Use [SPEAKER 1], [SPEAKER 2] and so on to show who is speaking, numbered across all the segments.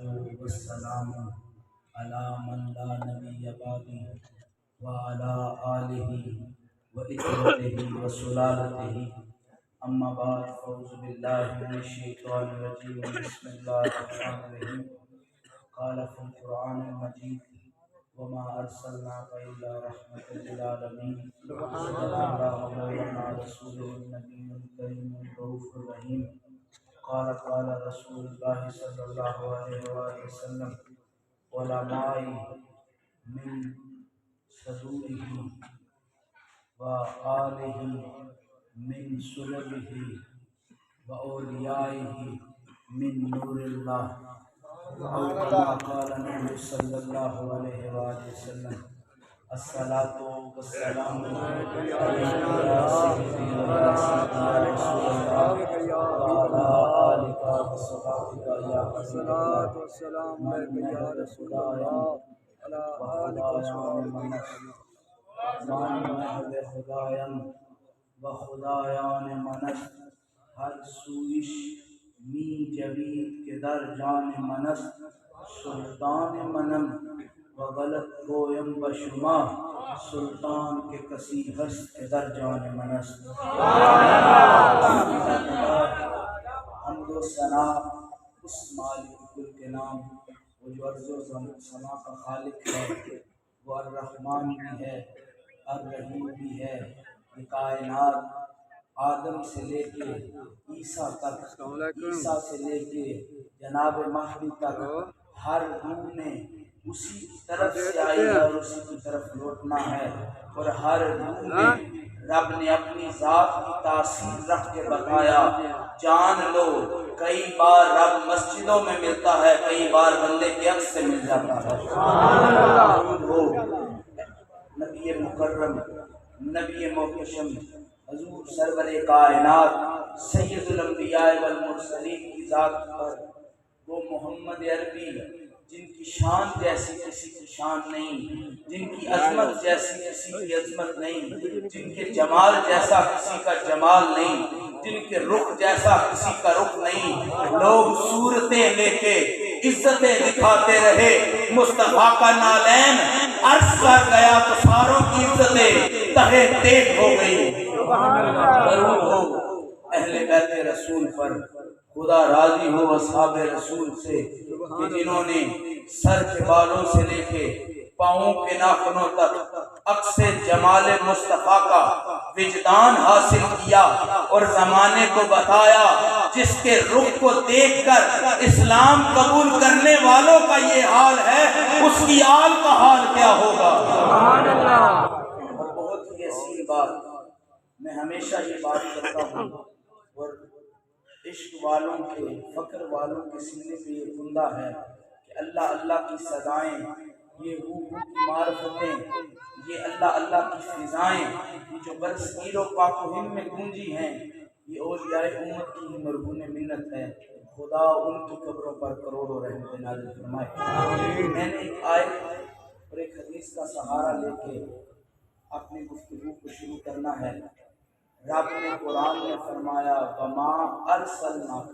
[SPEAKER 1] والسلام على من لا نبي بعده وعلى آله وإخوته وسلالته أما بعد فأعوذ بالله من الشيطان الرجيم بسم الله الرحمن الرحيم قال في القرآن المجيد وما أرسلناك إلا رحمة للعالمين صدق الله مولانا رسوله النبي الكريم الرؤوف الرحيم قال رسول الله صلى الله عليه وآله وسلم علماء من صدوره وآله من سلبه وأوليائه من نور الله أو كما قال النبي صلى الله عليه وآله وسلم الصلاة والسلام عليك يا سيدي ويا سيدي يا رسول الله وعلى آلك وصحبك يا حبيب الله
[SPEAKER 2] والسلام عليك يا رسول الله على آلك وصحبك
[SPEAKER 1] من محب خدایم و خدایان منست هر سویش می جوید که در جان منست سلطان منم و غلط گویم به شما سلطان کے کسی ہست که در جان منست حمد و ثنا اس مالک کل کے نام وہ جو ارض و سما کا خالق ہے وہ الرحمن بھی ہے الرحیم بھی ہے یہ کائنات آدم سے لے کے عیسیٰ تک عیسیٰ سے لے کے جناب مہدی تک ہر روح نے اسی کی طرف سے آئی ہے اور اسی کی طرف لوٹنا ہے اور ہر روح میں رب نے اپنی ذات کی تاثیر رکھ کے بتایا جان لو کئی بار رب مسجدوں میں ملتا ہے کئی بار بندے کے عکس سے مل جاتا ہے نبی مکرم نبی محتشم حضور سرور کائنات سید الانبیاء والمرسلین کی ذات پر وہ محمد عربی جن کی شان جیسی کسی کی شان نہیں جن کی عظمت جیسی کسی کی عظمت نہیں جن کے جمال جیسا کسی کا جمال نہیں جن کے رخ جیسا کسی کا رخ نہیں لوگ صورتیں لے کے عزتیں دکھاتے رہے مصطفیٰ کا نالین عرض کر گیا تو ساروں کی عزتیں تہے تیغ ہو گئی درود ہو اہل بیت رسول پر خدا راضی ہو اصحاب رسول سے کہ جنہوں نے سر کے بالوں سے لے کے پاؤں کے ناخنوں تک عکس جمال مصطفیٰ کا وجدان حاصل کیا اور زمانے کو بتایا جس کے رخ کو دیکھ کر اسلام قبول کرنے والوں کا یہ حال ہے اس کی آل کا حال کیا ہوگا سبحان اللہ اور بہت ہی حسین بات میں ہمیشہ یہ بات کرتا ہوں اور عشق والوں کے فقر والوں کے سینے پہ یہ بندہ ہے کہ اللہ اللہ کی صدائیں یہ روح کی معرفتیں یہ اللہ اللہ کی فضائیں یہ جو برصغیر و پاک و ہند میں گونجی ہیں یہ اولیاء امت کی ہی مرہون منت ہے خدا ان کی قبروں پر کروڑوں رحمت نازل فرمائے میں نے ایک آیت اور ایک حدیث کا سہارا لے کے اپنی گفتگو کو شروع کرنا ہے رب نے قرآن میں فرمایا وما ارسلناک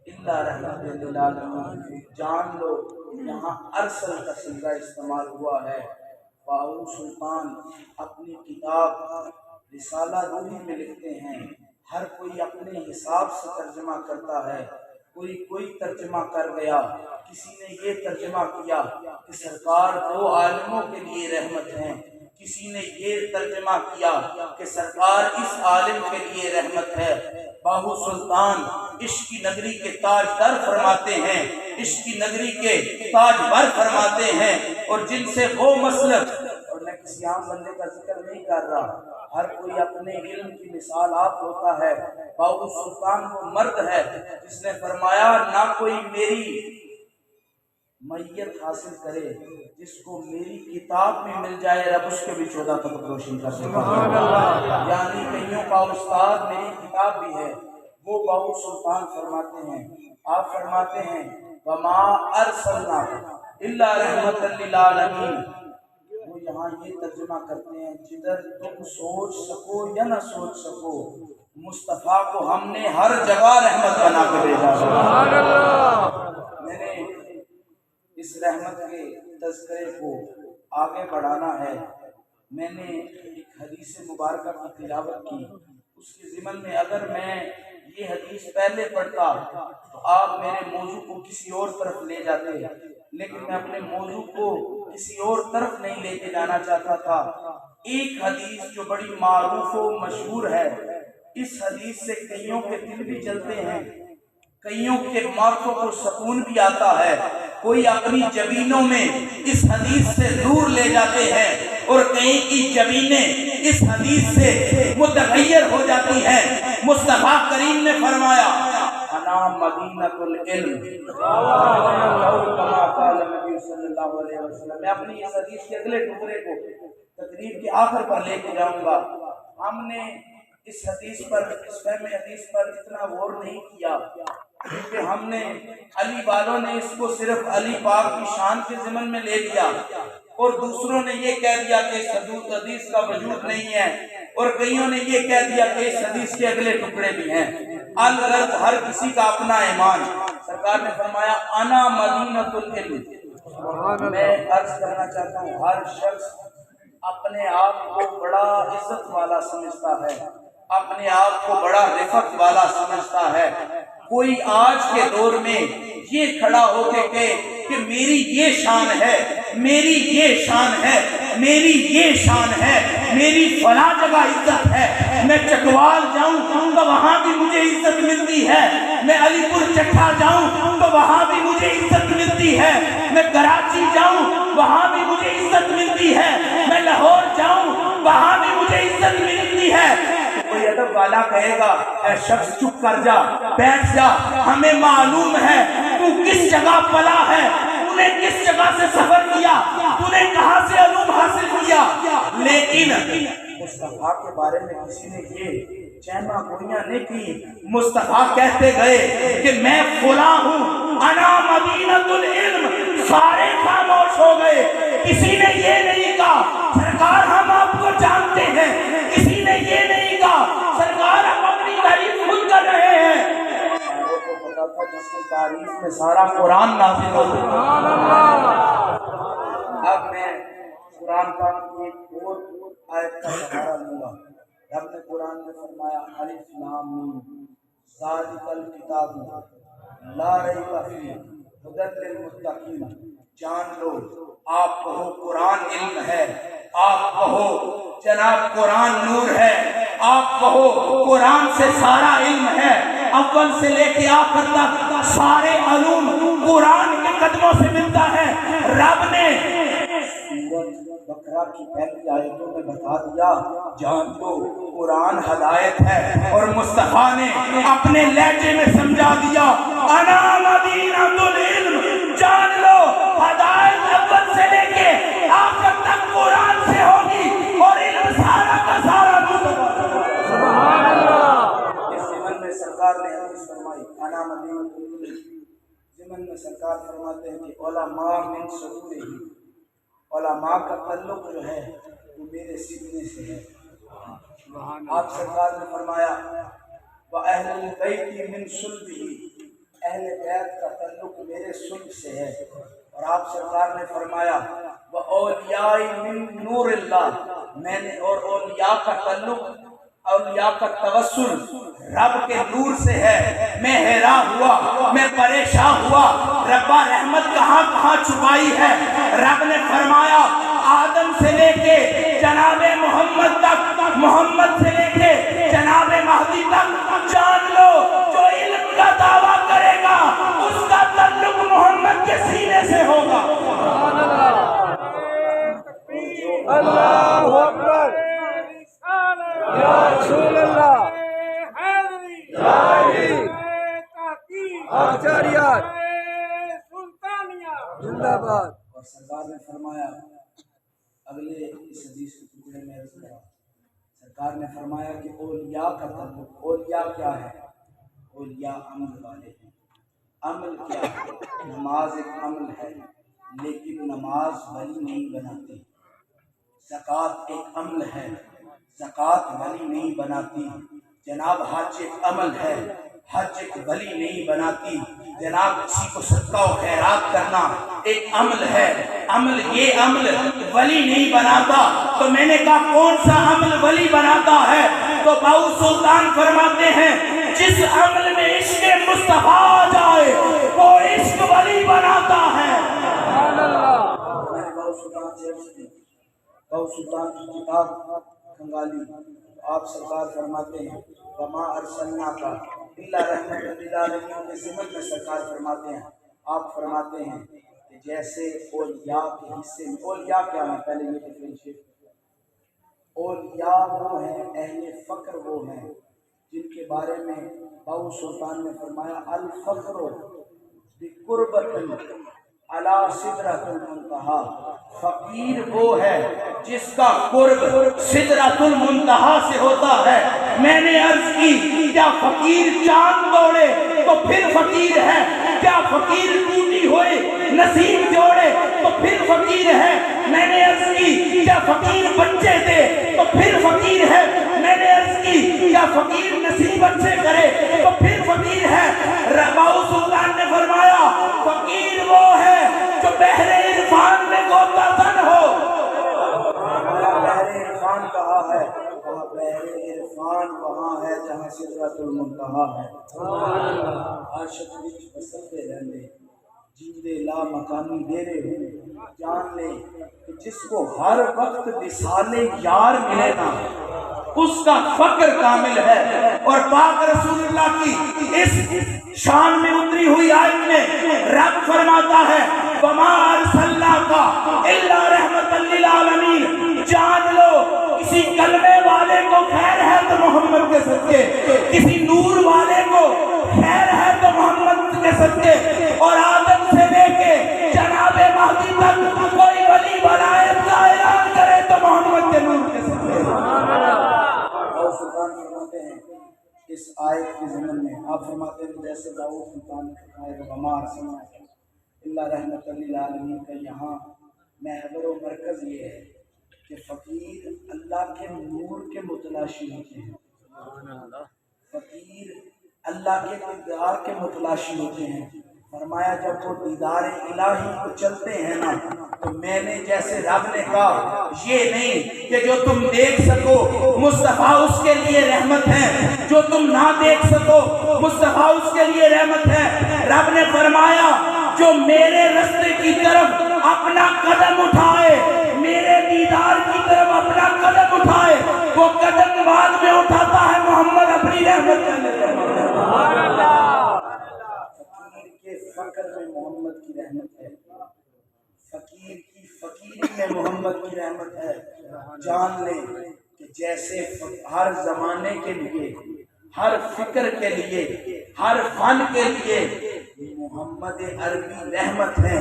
[SPEAKER 1] الا رحمت للعالمین جان لو یہاں ارسل کا صیغہ استعمال ہوا ہے باؤ سلطان اپنی کتاب رسالہ روحی میں لکھتے ہیں ہر کوئی اپنے حساب سے ترجمہ کرتا ہے کوئی ترجمہ کر گیا کسی نے یہ ترجمہ کیا کہ سرکار دو عالموں کے لیے رحمت ہیں کسی نے یہ ترجمہ کیا کہ سرکار اس عالم کے لیے رحمت ہے باہو سلطان عشق کی نگری کے تاج در فرماتے ہیں عشق کی نگری کے تاج بر فرماتے ہیں اور جن سے وہ مسلک اور میں کسی عام بندے کا ذکر نہیں کر رہا ہر کوئی اپنے علم کی مثال آپ ہوتا ہے باہو سلطان وہ مرد ہے جس نے فرمایا نہ کوئی میری میت حاصل کرے جس کو میری کتاب میں مل جائے رب اس کے بھی 14 تک روشن کر سکتا ہے یعنی کئیوں کا استاد میری کتاب بھی ہے وہ باہو سلطان فرماتے ہیں آپ فرماتے ہیں وما ارسلناک الا رحمت للعالمین وہ یہاں یہ ترجمہ کرتے ہیں جدھر تم سوچ سکو یا نہ سوچ سکو مصطفیٰ کو ہم نے ہر جگہ رحمت بنا کے بھیجا میں نے اس رحمت کے تذکرے کو آگے بڑھانا ہے، میں نے ایک حدیث مبارکہ کی تلاوت کی، اس کے ضمن میں اگر میں یہ حدیث پہلے پڑھتا تو آپ میرے موضوع کو کسی اور طرف لے جاتے، لیکن میں اپنے موضوع کو کسی اور طرف نہیں لے کے جانا چاہتا تھا۔ ایک حدیث جو بڑی معروف و مشہور ہے، اس حدیث سے کئیوں کے دل بھی جلتے ہیں، کئیوں کے ماتھوں کو سکون بھی آتا ہے، کوئی اپنی جبینوں میں اس حدیث سے دور لے جاتے ہیں اور کئی کی جبینیں اس حدیث سے متغیر ہو جاتی ہیں۔ مصطفیٰ کریم نے فرمایا انا مدینۃ العلم، کما قال نبی صلی اللہ علیہ وسلم۔ میں اپنی اس حدیث کے اگلے ٹکڑے کو تقریر کے آخر پر لے کے جاؤں گا۔ ہم نے اس حدیث پر، اس فہم حدیث پر اتنا غور نہیں کیا کیونکہ ہم نے علی والوں نے اس کو صرف علی پاک کی شان کے ضمن میں لے لیا اور دوسروں نے یہ کہہ دیا کہ اس حدیث کا وجود نہیں ہے، اور کئیوں نے یہ کہہ دیا کہ اس حدیث کے اگلے ٹکڑے بھی ہیں۔ الغرض ہر کسی کا اپنا ایمان۔ سرکار نے فرمایا انا مدینۃ العلم۔ میں عرض کرنا چاہتا ہوں، ہر شخص اپنے آپ کو بڑا عزت والا سمجھتا ہے، اپنے آپ کو بڑا رفعت والا سمجھتا ہے۔ کوئی آج کے دور میں یہ کھڑا ہو کے کہے کہ میری یہ شان ہے، میری یہ شان ہے، میری یہ شان ہے، میری فلاں جگہ عزت ہے، میں چکوال جاؤں تو وہاں بھی مجھے عزت ملتی ہے، میں علی پور چٹھا جاؤں تو وہاں بھی مجھے عزت ملتی ہے، میں کراچی جاؤں وہاں بھی مجھے عزت ملتی ہے، میں لاہور جاؤں وہاں بھی مجھے عزت ملتی ہے۔ کوئی ادب والا کہے گا اے شخص چپ کر جا، بیٹھ جا، ہمیں معلوم ہے تو کس جگہ پلا ہے، تو نے کس جگہ سے سفر کیا، تو نے کہاں سے علوم حاصل کیا۔ لیکن مصطفیٰ کے بارے میں کسی نے یہ چہما گوئیاں نہیں کی۔ مصطفیٰ کہتے گئے کہ میں فلاں ہوں، انا مدینۃ العلم، سارے خاموش ہو گئے، کسی نے یہ نہیں کہا سرکار ہم آپ کو جانتے ہیں، کسی نے یہ نہیں کہا سرکار ہم اپنی تعریف خود کر رہے ہیں۔ ساروں کو پتا تھا جس کی تعریف میں سارا قرآن نازل ہوتا ہے۔ اب میں قرآن پاک کی ایک اور آیت کا سہارا لوں گا۔ رب نے قرآن میں فرمایا الف لام میم ذالک الکتاب لا ریب فیہ ھدی للمتقین۔ جان لو، آپ کہو قرآن علم ہے، آپ کہو جناب قرآن نور ہے، آپ کہو قرآن سے سارا علم ہے، اول سے لے کے آخر تک سارے علوم قرآن کے قدموں سے ملتا ہے۔ رب نے سورۃ بقرہ کی پہلی آیتوں میں بتا دیا جان لو قرآن ہدایت ہے، اور مصطفیٰ نے اپنے لہجے میں سمجھا دیا انا مدینۃ العلم، جان لو ہدایت اول سے لے کے آخر تک قرآن سے ہوگی اور علم سارا کا سارا سبحان اللہ۔ اس ضمن میں سرکار نے حدیث فرمائی انا مدینۃ العلم، ضمن میں سرکار فرماتے ہیں کہ علماء من صدورہ، علماء کا تعلق جو ہے وہ میرے سینے سے ہے۔ آپ سرکار نے فرمایا وَأَهْلُ الْبَيْتِ مِنْ صُلْبِهِ، اہل بیت کا تعلق میرے صلب سے ہے۔ اور آپ سرکار نے فرمایا وَأَوْلِيَاءِ مِنْ نُورِ اللَّهِ، میں نے اور اولیاء کا تعلق، اولیاء کا توسل رب کے نور سے ہے۔ میں حیران ہوا، میں پریشان ہوا، ربا رحمت کہاں کہاں چھپائی ہے۔ رب نے فرمایا آدم سے لے کے جناب محمد تک، محمد سے لے کے جناب مہدی تک، جان لو جو علم کا دعویٰ کرے گا اس کا تعلق محمد کے سینے سے ہوگا۔
[SPEAKER 2] اللہ اکبر، یا رسول اللہ، یا علی، آچاریات زندہ باد۔
[SPEAKER 1] اور سرکار نے فرمایا اگلے اس حدیث کے ٹکڑے میں عرض کرا، سرکار نے فرمایا کہ اولیاء کا تعلق، اولیاء کیا ہے؟ اولیاء عمل والے ہیں۔ عمل کیا ہے؟ نماز ایک عمل ہے لیکن نماز ولی نہیں بناتی۔ زکوٰۃ ایک عمل ہے، زکوٰۃ ولی نہیں بناتی۔ جناب حج ایک عمل ہے، حج ایک ولی نہیں بناتی۔ جناب کسی کو صدقہ و خیرات کرنا ایک عمل ہے، عمل یہ عمل ولی نہیں بناتا، تو میں نے کہا کون سا عمل ولی بناتا ہے؟ تو باؤ سلطان فرماتے ہیں جس عمل میں عشق مصطفیٰ آ جائے وہ عشق ولی بناتا ہے۔ باؤ سلطان کی کتاب کھنگالی، آپ سرکار فرماتے ہیں وما ارسلناک الا رحمۃ للعالمین کے ضمن میں سرکار فرماتے ہیں، آپ فرماتے ہیں کہ جیسے اولیاء کے حصے میں، اولیاء کیا ہیں پہلے یہ ڈفرینشیٹ، اولیاء وہ ہیں، اہل فقر وہ ہیں جن کے بارے میں باؤ سلطان نے فرمایا الفقر بقربۃ علی سدرۃ المنتہا، فقیر وہ ہے جس کا قرب سدرۃ المنتہا سے ہوتا ہے۔ میں نے عرض کی کیا فقیر چاند توڑے تو پھر فقیر ہے؟ کیا فقیر ٹوٹی ہوئی نصیب جوڑے تو پھر فقیر ہے؟ میں نے عرض کی کیا فقیر بچے دے تو پھر فقیر ہے؟ میں نے عرض کی کیا فقیر نصیب اچھے کرے تو پھر فقیر ہے؟ باؤ سلطان نے فرمایا فقیر وہ ہے جو بحر عرفان میں غوطہ زن ہو۔ بحر عرفان کہا ہے، کہا بحر عرفان وہاں ہے جہاں سدرۃ المنتہا ہے۔ عاشق وچ بستے رہندے جیندے لا مکانی ڈیرے ہوں، جان لے کہ جس کو ہر وقت وصال یار ملے نا اس کا فقر کامل ہے۔ اور پاک رسول اللہ کی اس شان میں اتری ہوئی آیت میں رب فرماتا ہے وما ارسلناک الا رحمۃ للعالمین، جان لو کسی کلمے والے کو خیر ہے تو محمد کے صدقے، کسی نور والے کو خیر ہے تو محمد کے صدقے، اور آدم سے لے کے جناب مہدی تک کوئی ولی ولایت کا اعلان کرے تو محمد کے نور کے صدقے۔ اور سلطان فرماتے ہیں اس آیت کے ضمن میں آپ فرماتے ہیں جیسے داؤد سلطان نے وما ارسلناک الا رحمۃ للعالمین کا یہاں محور و مرکز یہ ہے کہ فقیر اللہ کے نور کے متلاشی ہوتے ہیں، فقیر اللہ کے دیدار کے متلاشی ہوتے ہیں۔ فرمایا جب وہ دیدار الہی کو چلتے ہیں نا تو میں نے جیسے رب نے کہا یہ نہیں کہ جو تم دیکھ سکو مصطفیٰ اس کے لیے رحمت ہے، جو تم نہ دیکھ سکو مصطفیٰ اس کے لیے رحمت ہے۔ رب نے فرمایا جو میرے رستے کی طرف اپنا قدم اٹھائے، میرے دیدار کی طرف اپنا قدم اٹھائے، وہ قدم بعد میں اٹھاتا ہے محمد اپنی رحمت کا لیتا ہے۔ فقیر کے فقر میں محمد کی رحمت ہے، فقیر کی فقیری میں محمد کی رحمت ہے۔ جان لیں کہ جیسے ہر زمانے کے لیے، ہر فکر کے لیے، ہر فن کے لیے محمد عربی رحمت ہے،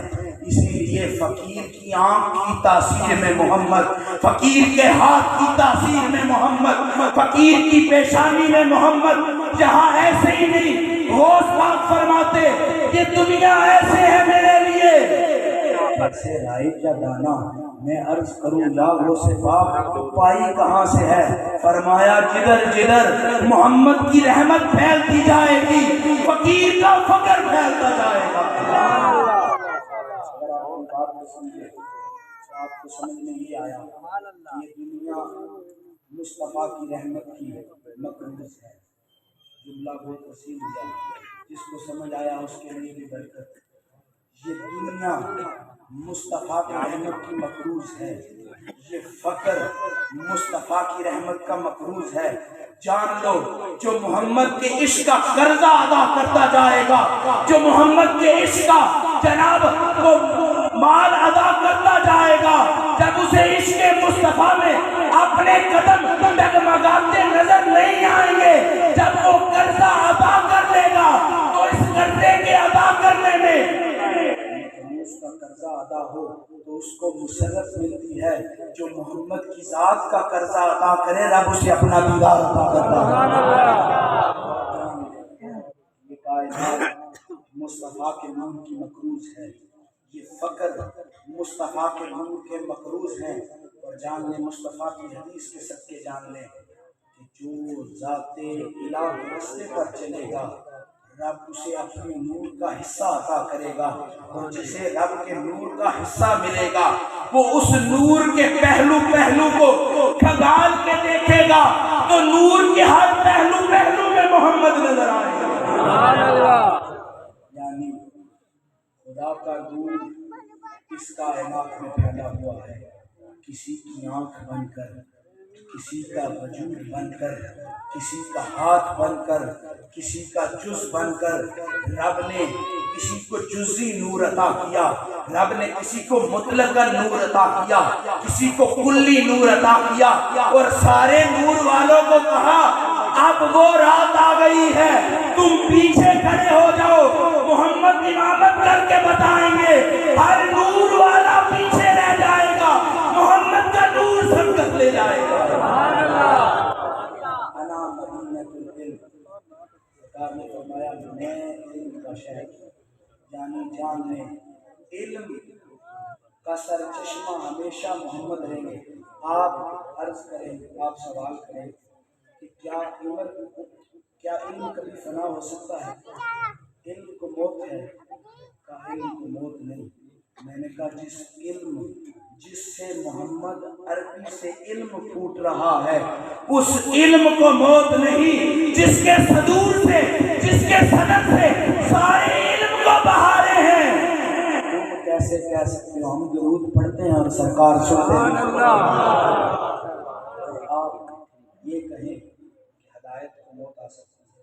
[SPEAKER 1] اسی لیے فقیر کی آنکھ کی تاثیر میں محمد، فقیر کے ہاتھ کی تاثیر میں محمد، فقیر کی پیشانی میں محمد۔ جہاں ایسے ہی نہیں، غوث پاک فرماتے یہ دنیا ایسے ہے میرے لیے سے رائی کا دانا، میں عرض کروں یا وہ سے پاک پائی کہاں سے ہے؟ فرمایا جدھر جدھر محمد کی رحمت پھیلتی جائے گی فقیر کا فقر پھیلتا جائے گا۔ آپ کو سمجھ میں یہ آیا یہ دنیا مصطفیٰ کی رحمت کی مقدس ہے۔ جملہ بہت وسیع ہوا، جس کو سمجھ آیا اس کے لیے بھی برکت۔ یہ دنیا مصطفیٰ کی رحمت کی مقروض ہے، یہ فقر مصطفیٰ کی رحمت کا مقروض ہے۔ جان لو جو محمد کے عشق کا قرضہ ادا کرتا جائے گا، جو محمد کے عشق کا جناب کو مال ادا کرتا جائے گا، جب اسے عشق مصطفیٰ میں اپنے قدم ڈگمگاتے نظر نہیں آئیں گے، جب وہ قرضہ ادا کر لے گا تو اس قرضے کے ادا کرنے میں اس کا قرضہ ادا ہو تو اس کو مسرت ملتی ہے۔ جو محمد کی ذات کا قرضہ ادا کرے رب اسے اپنا دیدار عطا کرتا ہے۔ یہ کائنات مصطفیٰ کے نور کی مقروض ہے، یہ فقر مصطفیٰ کے نور کے مقروض ہیں۔ اور جان لیں مصطفیٰ کی حدیث کے صدقے جان لیں کہ جو ذات الہ کے رستے پر چلے گا رب اسے اپنے نور کا حصہ عطا کرے گا، اور جسے رب کے نور کا حصہ ملے گا وہ اس نور کے پہلو پہلو کو کھنگال کے دیکھے گا تو نور کے ہر پہلو پہلو میں محمد نظر آئے گا۔
[SPEAKER 2] سبحان اللہ۔
[SPEAKER 1] یعنی خدا کا نور اس کائنات میں پھیلا ہوا ہے، کسی کی آنکھ بن کر، کسی کا وجود بن کر، کسی کا ہاتھ بن کر، کسی کا جز بن کر، رب نے کسی کو جزی نور عطا کیا، رب نے کسی کو مطلق نور عطا کیا، کسی کو کلی نور عطا کیا، اور سارے نور والوں کو کہا اب وہ رات آ گئی ہے، تم پیچھے کھڑے ہو جاؤ، محمد امامت کر کے بتائیں گے، ہر نور والا پیچھے رہ جائے گا، محمد کا نور سبقت لے جائے گا۔
[SPEAKER 2] سبحان اللہ۔
[SPEAKER 1] انا مدینۃ العلم، سرکار نے فرمایا میں علم کا شہر، یعنی جان لیں علم کا سرچشمہ ہمیشہ محمد رہیں گے۔ آپ عرض کریں، آپ سوال کریں کہ کیا علم کبھی فنا ہو سکتا ہے؟ علم کو موت ہے؟ کہا علم کو موت نہیں۔ میں نے کہا جس سے محمد عربی سے علم پھوٹ رہا ہے اس علم کو موت نہیں، جس کے صدور سے، جس کے صدر سے سارے علم کو بہارے ہیں۔ تم کیسے کہہ سکتے ہو؟ ہم درود پڑھتے ہیں اور سرکار سنتے ہیں۔ آپ یہ کہیں کہ ہدایت کو موت آ سکتی ہے،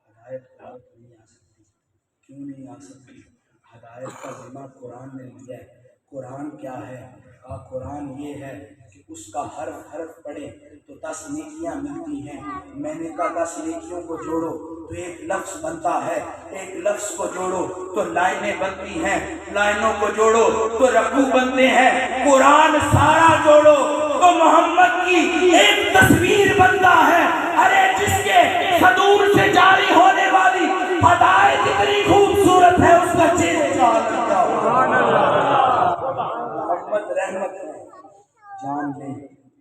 [SPEAKER 1] ہدایت کو موت نہیں آ سکتی۔ کیوں نہیں آ سکتی؟ ہدایت کا ذمہ قرآن نے لیا ہے۔ قرآن کیا ہے؟ قرآن یہ ہے کہ اس کا حرف حرف پڑھے تو 10 نیکیاں ملتی ہیں۔ میں نے کہا 10 نیکیوں کو جوڑو تو ایک لفظ بنتا ہے، ایک لفظ کو جوڑو تو لائنیں بنتی ہیں، لائنوں کو جوڑو تو رکوع بنتے ہیں۔ قرآن سارا جوڑو تو محمد کی ایک تصویر بنتا ہے۔ ارے جس کے صدور سے جاری ہونے والی ہدایت اتنی خوبصورت ہے اس کا چہرے کا محمد رحمت ہے، جان لیں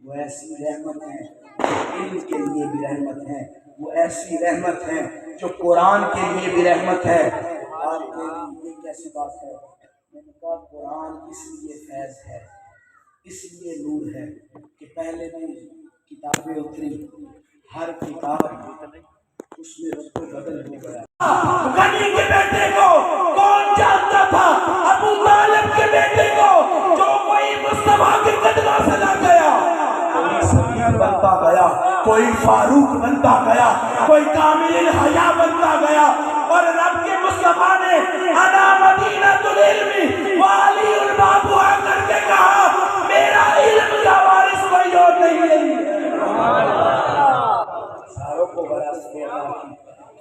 [SPEAKER 1] وہ ایسی رحمت ہے جو علم کے لیے بھی رحمت ہے، وہ ایسی رحمت ہے جو قرآن کے لیے بھی رحمت ہے۔ آپ کے لیے یہ کیسی بات ہے؟ میں نے کہا قرآن اس لیے فیض ہے، اس لیے نور ہے کہ پہلے دن کتابیں اتری، ہر کتاب اس میں اس کو بدل ہو گیا۔ غنی کے بیٹے کو کون جانتا تھا؟ ابو طالب کے بیٹے کو جو کوئی مصطفیٰ کے قدموں سے لگ گیا، کوئی صدیق بنتا گیا، کوئی فاروق بنتا گیا، کوئی کامل الحیا بنتا گیا، اور رب کے مصطفیٰ نے انا مدینۃ العلم والی الباب آ کر کے کہا میرا علم کا وارث کوئی اور نہیں ہے۔ ساروں کو وراثت عطا کی،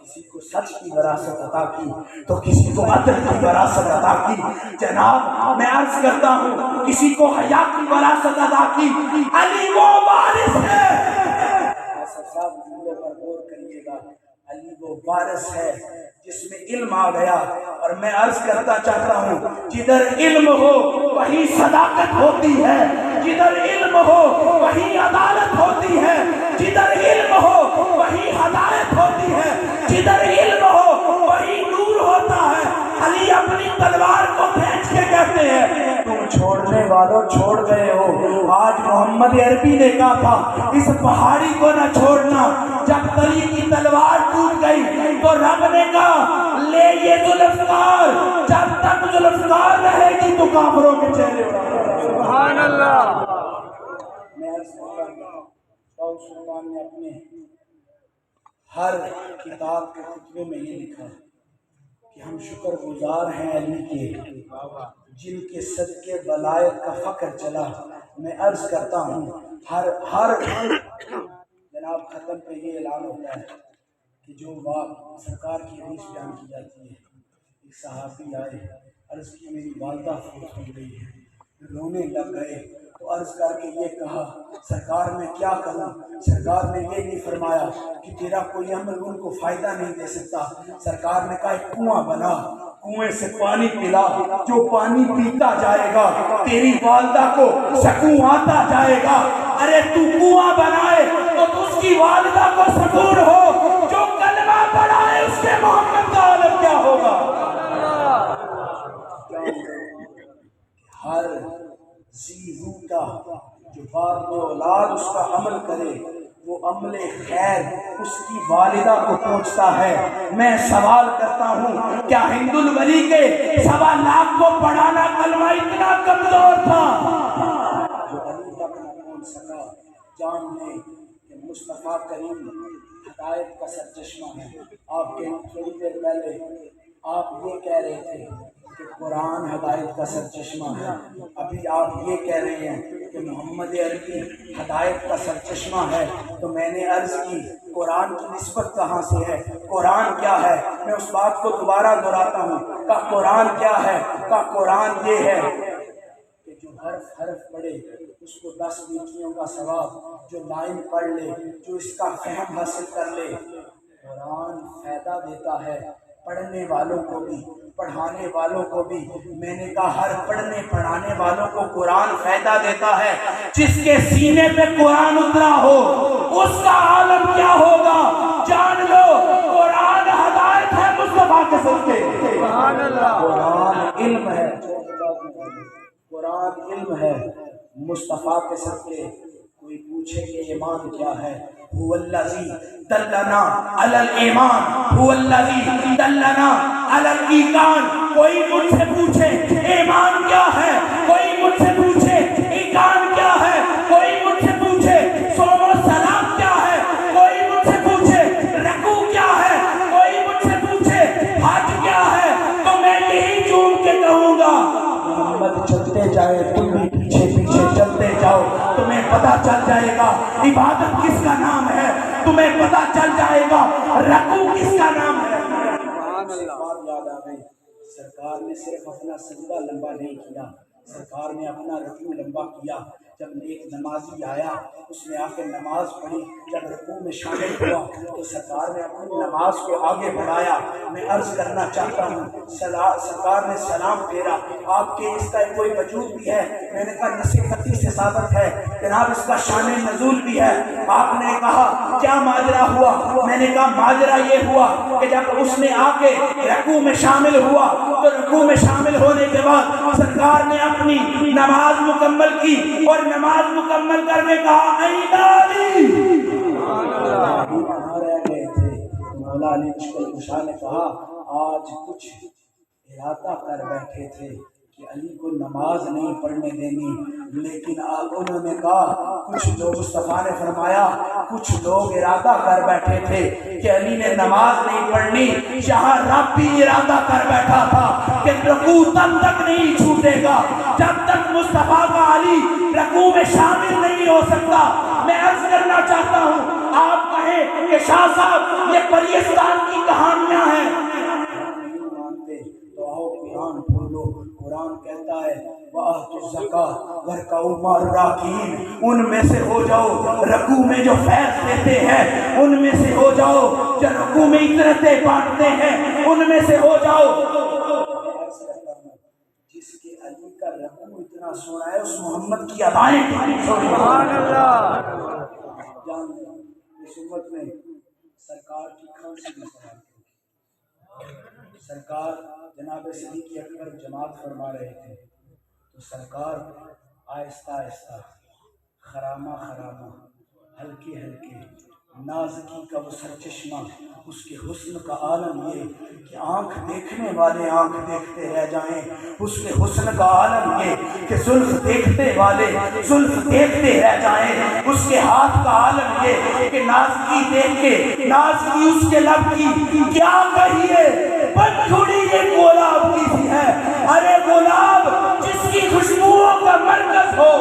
[SPEAKER 1] کسی کو سچ کی وراثت عطا کی تو کسی کو عدل کی وراثت عطا کی۔ جناب میں عرض کرتا ہوں کسی کو حیا کی وراثت عطا کی، علی وہ وارث ہے۔ ایسا صاحب جملے پر غور کریے گا، علی وہ وارث ہے جس میں علم آ گیا۔ اور میں عرض کرتا چاہتا ہوں جدھر علم ہو وہیں صداقت ہوتی ہے، جدھر علم ہو وہیں عدالت ہوتی ہے، جدھر علم ہو وہیں ہدایت ہوتی ہے، جدھر علم ہو وہیں نور ہوتا ہے۔ علی اپنی تلوار کو کھینچ کے کہتے ہیں تم چھوڑنے والوں چھوڑ گئے ہو، آج محمد عربی نے کہا تھا اس پہاڑی کو نہ چھوڑنا۔ جب تلی کی تلوار ٹوٹ گئی تو رب نے کہا لے یہ ذوالفقار، جب تک ذوالفقار رہے گی تو کافروں کے چہرے اڑا۔
[SPEAKER 2] سبحان اللہ۔
[SPEAKER 1] میں عرض کرتا ہوں شاہ سلطان نے اپنے ہر کتاب کے خطبے میں یہ لکھا کہ ہم شکر گزار ہیں علی کے جن کے صدقے ولایت کا فخر چلا۔ میں عرض کرتا ہوں ہر جناب ختم پہ یہ اعلان ہوتا ہے کہ جو بات سرکار کی حدیث بیان کی جاتی ہے، ایک صحابی آئے، عرض کی میری والدہ فوت ہو گئی ہے، رونے لگ گئے تو عرض کر کے یہ کہا سرکار میں کیا کروں؟ سرکار نے یہ نہیں فرمایا کہ تیرا کوئی عمل ان کو فائدہ نہیں دے سکتا، سرکار نے کہا ایک کنواں بنا، کنویں سے پانی پلا، جو پانی پیتا جائے گا تیری والدہ کو سکون آتا جائے گا۔ ارے تو کنواں بنائے تو اس کی والدہ کو سکون ہو، جو کلمہ پڑھائے اس کے سے محمد کا عالم کیا ہوگا؟ ہر ذی روح کا جو بعد میں اولاد اس کا عمل کرے وہ عمل خیر اس کی والدہ کو پہنچتا ہے۔ میں سوال کرتا ہوں کیا ہند الولی کے 1.25 لاکھ کو پڑھانا کلمہ اتنا کمزور تھا جو علی تک نہ پہنچ سکا؟ جان لیں کہ مصطفیٰ کریم ہدایت کا سرچشمہ ہے۔ آپ کے تھوڑی دیر پہلے آپ یہ کہہ رہے تھے کہ قرآن ہدایت کا سرچشمہ ہے، ابھی آپ یہ کہہ رہے ہیں کہ محمد عربی ہدایت کا سرچشمہ ہے، تو میں نے عرض کی قرآن کی نسبت کہاں سے ہے؟ قرآن کیا ہے؟ میں اس بات کو دوبارہ دہراتا ہوں کہ قرآن کیا ہے؟ کہ قرآن یہ ہے کہ جو حرف پڑھے اس کو 10 نیکیوں کا ثواب، جو لائن پڑھ لے، جو اس کا فہم حاصل کر لے۔ قرآن فائدہ دیتا ہے پڑھنے والوں کو بھی، پڑھانے والوں کو بھی۔ میں نے کہا ہر پڑھنے پڑھانے والوں کو قرآن فائدہ دیتا ہے۔ جس کے سینے پہ قرآن اترا ہو اس کا عالم کیا ہوگا؟ جان لو قرآن ہدایت ہے مصطفیٰ کے صدقے۔ سبحان اللہ۔ قرآن علم ہے، قرآن علم ہے مصطفیٰ کے صدقے۔ کوئی پوچھے کہ ایمان کیا ہے؟ هو الذی دلنا علی الایمان، هو الذی دلنا علی الایقان۔ کوئی مجھ سے پوچھے ایمان کیا ہے، کوئی مجھ سے پوچھے ایقان کیا ہے، کوئی مجھ سے پوچھے صوم و صلاۃ کیا ہے، کوئی مجھ سے پوچھے رکوع کیا ہے، کوئی مجھ سے پوچھے حج کیا ہے، تو میں یہی چوم کے کہوں گا محمد چلتے جائے، تم بھی پیچھے پیچھے چلتے جاؤ، تمہیں پتہ چل جائے گا عبادت کس کا نام ہے، تمہیں پتہ چل جائے گا رکوع کس کا نام ہے۔ بات یاد آ گئی، سرکار نے صرف اپنا سجدہ لمبا نہیں کیا، سرکار نے اپنا رکوع لمبا کیا۔ جب ایک نمازی آیا اس نے آ کے نماز پڑھی، جب رکوع میں شامل ہوا تو سرکار نے اپنی نماز کو آگے بڑھایا۔ میں عرض کرنا چاہتا ہوں سرکار نے سلام پھیرا، آپ کے اس کا کوئی وجود بھی ہے؟ میں نے کہا نصیحتی سے ثابت ہے جناب، اس کا شان نزول بھی ہے۔ آپ نے کہا کیا ماجرا ہوا؟ میں نے کہا ماجرا یہ ہوا کہ جب اس نے آ کے رکوع میں شامل ہوا تو رکوع میں شامل ہونے کے بعد سرکار نے اپنی نماز مکمل کی اور نماز مکمل کرنے کہا این علی۔ کہاں رہ گئے تھے؟ مولا علی مشکل کشا نے کہا آج کچھ ارادہ کر بیٹھے تھے کہ علی کو نماز نہیں پڑھنے دینی، لیکن انہوں نے کہا کچھ لوگ، مصطفیٰ نے فرمایا کچھ لوگ ارادہ کر بیٹھے تھے کہ علی نے نماز نہیں پڑھنی، یہاں رب بھی ارادہ کر بیٹھا تھا کہ رکوع تب تک نہیں چھوٹے گا جب تک مصطفیٰ کا علی رکوع میں شامل نہیں ہو سکتا۔ میں عرض کرنا چاہتا ہوں آپ کہیں کہ شاہ صاحب یہ پریستان کی کہانیاں ہیں، قرآن پڑھو۔ قرآن کہتا ہے وَآتُوا الزَّکَاةَ وَارْکَعُوا مَعَ الرَّاکِعِینَ، ان میں سے ہو جاؤ رکوع میں جو فیض دیتے ہیں، ان میں سے ہو جاؤ جو رکوع میں اجرتیں بانٹتے ہیں، ان میں سے ہو جاؤ۔ جس کے علی کا رکوع اتنا سونا ہے اس محمد کی ادائیں سبحان اللہ۔ جان اس امت میں سرکار کی کھانسی میں سوال سرکار جناب صدیق اکبر جماعت فرما رہے تھے تو سرکار آہستہ آہستہ خرامہ خرامہ ہلکے ہلکے نازکی کا وہ سرچشمہ، اس کے حسن کا عالم یہ کہ آنکھ دیکھنے والے آنکھ دیکھتے رہ جائیں، اس کے حسن کا عالم یہ کہ زلف دیکھتے والے زلف دیکھتے رہ جائیں، اس کے ہاتھ کا عالم یہ کہ نازکی دیکھ کے نازکی اس کے لب کی کیا کہیے پنکھڑی یہ گلاب کی سی ہے، ارے گلاب جس کی خوشبوؤں کا مرکز ہو،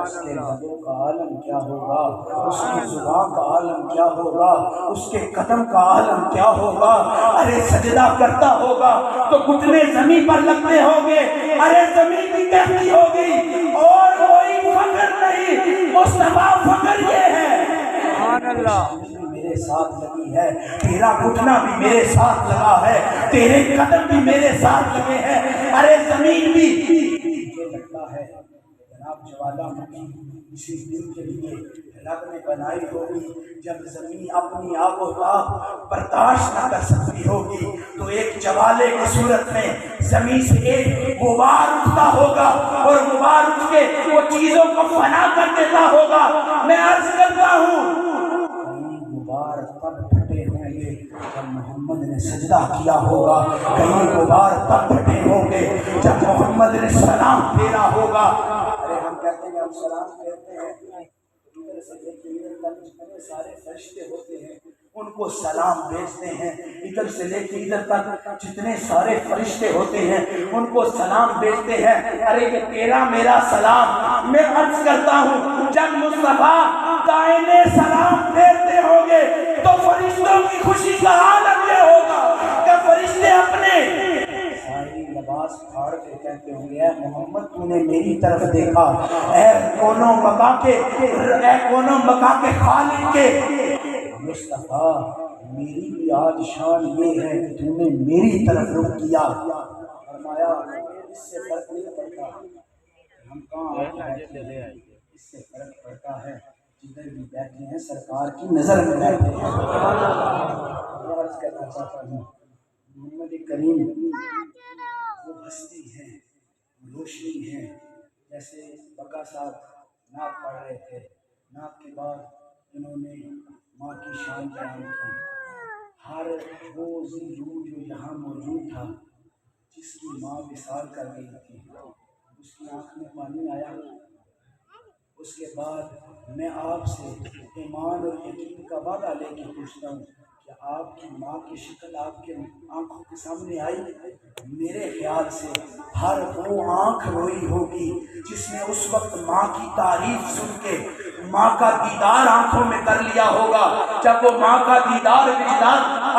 [SPEAKER 1] اس کے لبوں کا عالم کیا ہوگا، اس کی زبان کا عالم کیا ہوگا، اس کے قدم کا عالم کیا ہوگا۔ ارے سجدہ کرتا ہوگا تو گھٹنے زمین پر لگتے ہوں گے، ارے زمین بھی کہتی ہوگی اور کوئی فخر نہیں، مصطفیٰ فخر یہ ہے سبحان اللہ میرے ساتھ لگی ہے، تیرا گھٹنا بھی میرے ساتھ لگا ہے، تیرے قدم بھی میرے ساتھ لگے ہیں، ارے زمین بھی مجھے لگتا ہے جناب جوالامکھی اسی دن کے لیے رب نے بنائی ہوگی جب زمین اپنی آب و تاب برداشت نہ کر سکتی ہوگی تو ایک جوالے کی صورت میں زمین سے ایک غبار اٹھتا ہوگا اور غبار اٹھ کے وہ چیزوں کو فنا کر دیتا ہوگا. میں عرض کرتا ہوں غبار تب پھٹے ہوں گے جب محمد نے سجدہ کیا ہوگا. کہیں غبار تب پھٹے ہوں گے جب محمد نے سلام پھیرا ہوگا. ارے ہم کہتے ہیں ہم سلام پھیرتے ہیں ادھر سے لے کے ادھر تک جتنے سارے فرشتے ہوتے ہیں ان کو سلام بھیجتے ہیں. ادھر سے لے کے ادھر تک جتنے سارے فرشتے ہوتے ہیں ان کو سلام بھیجتے ہیں. ارے یہ تیرا میرا سلام. میں عرض کرتا ہوں جب مصطفیٰ دائنے سلام پھیرتے ہوں گے تو فرشتوں کی خوشی کا عالم یہ ہوگا کہ فرشتے اپنے ساری لباس پھاڑ کے کہتے ہوں گے اے محمد تو نے میری طرف دیکھا. اے کونوں مکہ کے خالق کے مصطفیٰ میری بھی آج شان یہ ہے کہ تو نے میری طرف رخ کیا. فرمایا اس سے فرق نہیں پڑتا ہم کہاں چلے آئے. اس سے فرق پڑتا ہے جدھر بھی بیٹھے ہیں سرکار کی نظر میں بیٹھے ہیں. عرض کرنا چاہتا ہوں محمد کریم وہ ہستی ہیں روشنی ہیں. جیسے بقا صاحب نعت پڑھ رہے تھے نعت کے بعد انہوں نے ماں کی شان بیان کی. ہر وہ روح جو یہاں موجود تھا جس کی ماں وصال کر گئی تھی اس کی آنکھ میں پانی آیا. اس کے بعد میں آپ سے ایمان اور یقین کا وعدہ لے کے پوچھتا ہوں کہ آپ کی ماں کی شکل آپ کے آنکھوں کے سامنے آئی. میرے خیال سے ہر وہ آنکھ روئی ہوگی جس نے اس وقت ماں کی تعریف سن کے ماں کا دیدار آنکھوں میں کر لیا ہوگا. جب وہ ماں کا دیدار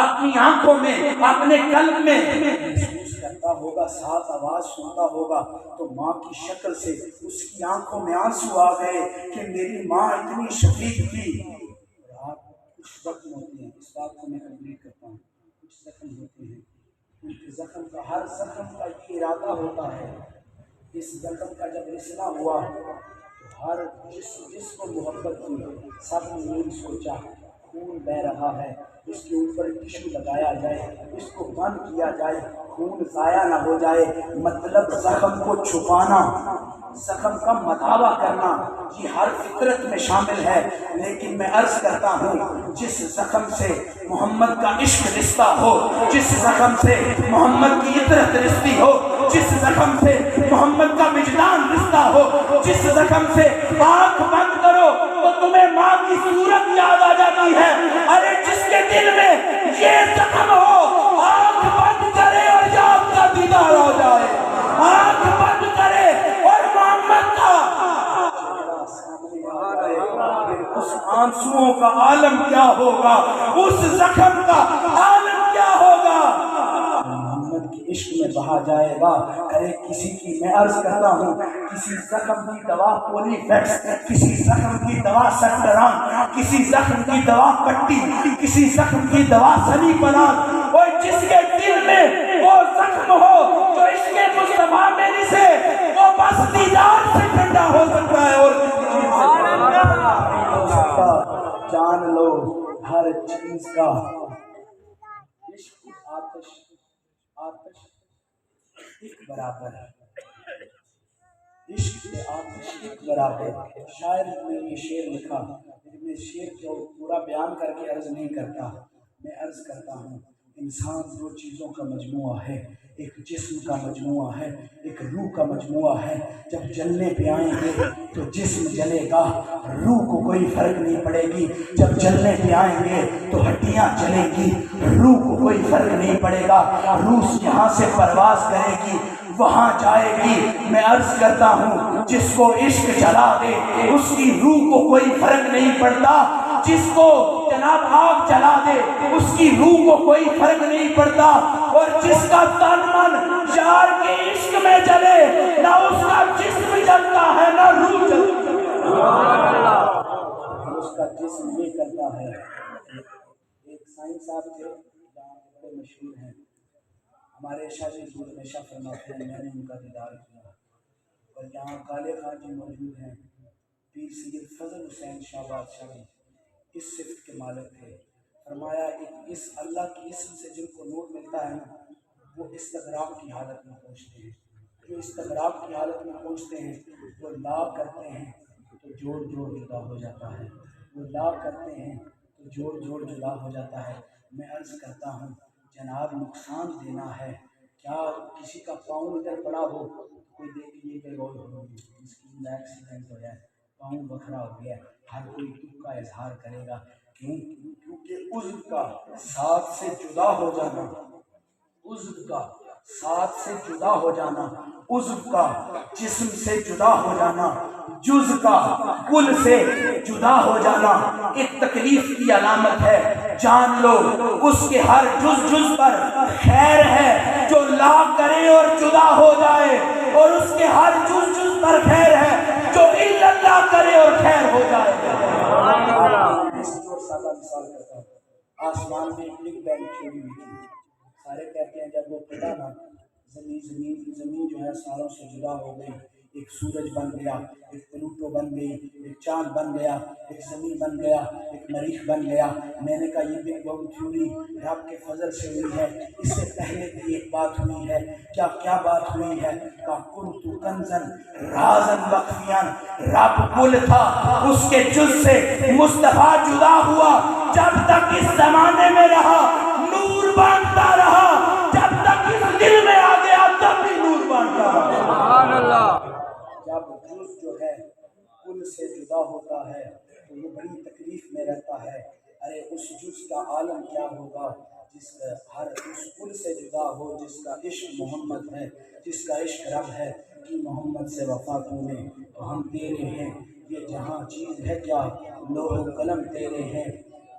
[SPEAKER 1] اپنی آنکھوں میں اپنے قلب میں محسوس کرتا ہوگا ساتھ آواز سنتا ہوگا تو ماں کی شکل سے اس کی آنکھوں میں آنسو آ گئے کہ میری ماں اتنی شفیق تھی. اور آپ کچھ زخم ہوتے ہیں اس بات کو میں کمپلیٹ کرتا ہوں. کچھ زخم ہوتے ہیں ان کے زخم کا ہر زخم کا یہ ارادہ ہوتا ہے. اس زخم کا جب رسنا ہوا تو ہر جس کو محبت کی سب نے یہی سوچا خون بہ رہا ہے اس کے اوپر ٹشو لگایا جائے اس کو بند کیا جائے خون ضائع نہ ہو جائے. مطلب زخم کو چھپانا زخم کا مداوا کرنا یہ ہر فطرت میں شامل ہے. لیکن میں عرض کرتا ہوں جس زخم سے محمد کا عشق رشتہ ہو جس زخم سے محمد کی عطرت رشتی ہو جس زخم سے محمد کا وجدان رشتہ ہو جس زخم سے آنکھ بند کرو تو تمہیں ماں کی صورت یاد آ جاتی ہے. ارے جس کے دل میں یہ زخم ہو آنکھ بند کرے اور آپ کا دیدار ہو جائے. آنکھ بند کرے اور محمد کا اس آنسوؤں کا عالم کیا ہوگا اس زخم کا عالم کیا ہوگا محمد کے عشق میں بہا جائے گا. ارے کسی کی میں عرض کرتا ہوں کسی زخم کی دوا پولی فیکس کسی زخم کی دوا سٹران کسی زخم کی دوا پٹی کسی زخم کی دوا سنی پناہ اور جس کے دل میں وہ زخم ہو جو عشق مصطفیٰ میں سے وہ بس دیدار سے ٹھنڈا ہو سکتا ہے اور جان لو ہر چیز کا عشق آتش ایک برابر ہے. عشق سے آتش ایک برابر. شاعر نے یہ شعر لکھا میں شعر کو پورا بیان کر کے عرض نہیں کرتا. میں عرض کرتا ہوں انسان دو چیزوں کا مجموعہ ہے. ایک جسم کا مجموعہ ہے ایک روح کا مجموعہ ہے. جب جلنے پہ آئیں گے تو جسم جلے گا روح کو کوئی فرق نہیں پڑے گی. جب جلنے پہ آئیں گے تو ہڈیاں جلیں گی روح کو کوئی فرق نہیں پڑے گا. روح یہاں سے پرواز کرے گی وہاں جائے گی. میں عرض کرتا ہوں جس کو عشق جلا دے اس کی روح کو کوئی فرق نہیں پڑتا. جس کو جناب آگ جلا دے اس کی روح کو کوئی فرق نہیں پڑتا. اور جس کا تن من یار کے عشق میں جلے نہ اس کا جسم جلتا ہے نہ روح جلتی ہے. اس کا جسم یہ کرتا ہے. ایک سائنس صاحب تھے جہاں بڑے مشہور ہیں ہمارے شاہ جی ہمیشہ فرماتے ہیں میں نے ان کا دیدار کیا اور یہاں کالے خان جی موجود ہیں، پیر سید فضل حسین شاہ بادشاہ جی اس صفت کے مالک تھے۔ فرمایا اس اللہ کی اسم سے جن کو نور ملتا ہے نا وہ استغراق کی حالت میں پہنچتے ہیں، جو استغراق کی حالت میں پہنچتے ہیں وہ لا کرتے ہیں تو جوڑ جوڑ جدا ہو جاتا ہے، وہ لا کرتے ہیں تو جوڑ جوڑ جدا ہو جاتا ہے۔ میں عرض کرتا ہوں جناب نقصان دینا ہے کیا؟ کسی کا پاؤں ادھر پڑا ہو کوئی دیکھ یہ کہ روز اس کی ایکسیڈنٹ ہو جائے، پاؤں بکھرا ہو گیا، ہر کوئی دکھ کا اظہار کرے گا، کیونکہ عضو کا ساتھ سے جدا ہو جانا، عضو کا ساتھ سے جدا ہو جانا، عضو کا جسم سے جدا ہو جانا، جز کا کل سے جدا ہو جانا ایک تکلیف کی علامت ہے۔ جان لو اس کے ہر جز جز پر خیر ہے، جو لا کرے اور جدا ہو جائے، اور اس کے ہر جز جز پر خیر ہے جو الا اللہ کرے اور خیر ہو جائے۔ سادہ مثال کرتا ہوں، آسمان میں ایک بگ بینگ تھیوری ہوئی تھی، سارے کہتے ہیں جب وہ پھٹا نا زمین جو ہے ساروں سے جدا ہو گئی، ایک سورج بن گیا، ایک پلوٹو بن گئی، ایک چاند بن گیا، ایک زمین بن گیا، ایک مریخ بن گیا۔ میں نے کہا یہ بگ بینگ تھیوری رب کے فضل سے ہوئی ہے، اس سے پہلے بھی ایک بات ہوئی ہے۔ کیا بات ہوئی ہے؟ کہ کنت کنزن رازن مخفیان، رب کل تھا، اس کے جز سے مصطفیٰ جدا ہوا، جب تک اس زمانے میں رہا نور بانٹتا رہا، جب تک اس دل میں آ گیا تب بھی نور بانٹتا رہا۔ سبحان اللہ۔ جب جز جو ہے کل سے جدا ہوتا ہے تو وہ بڑی تکلیف میں رہتا ہے۔ ارے اس جز کا عالم کیا ہوگا جس کا ہر اس کل سے جدا ہو، جس کا عشق محمد ہے، جس کا عشق رب ہے کہ محمد سے وفا تو نے تو ہم تیرے ہیں، یہ جہاں چیز ہے کیا لوح و قلم تیرے ہیں،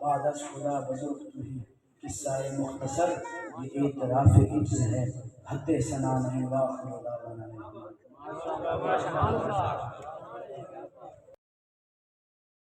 [SPEAKER 1] بعد از خدا بزرگ تو ہی قصہ مختصر یہ اعتراف عجز ہے، حد ثنا نہیں واخر دعوانا۔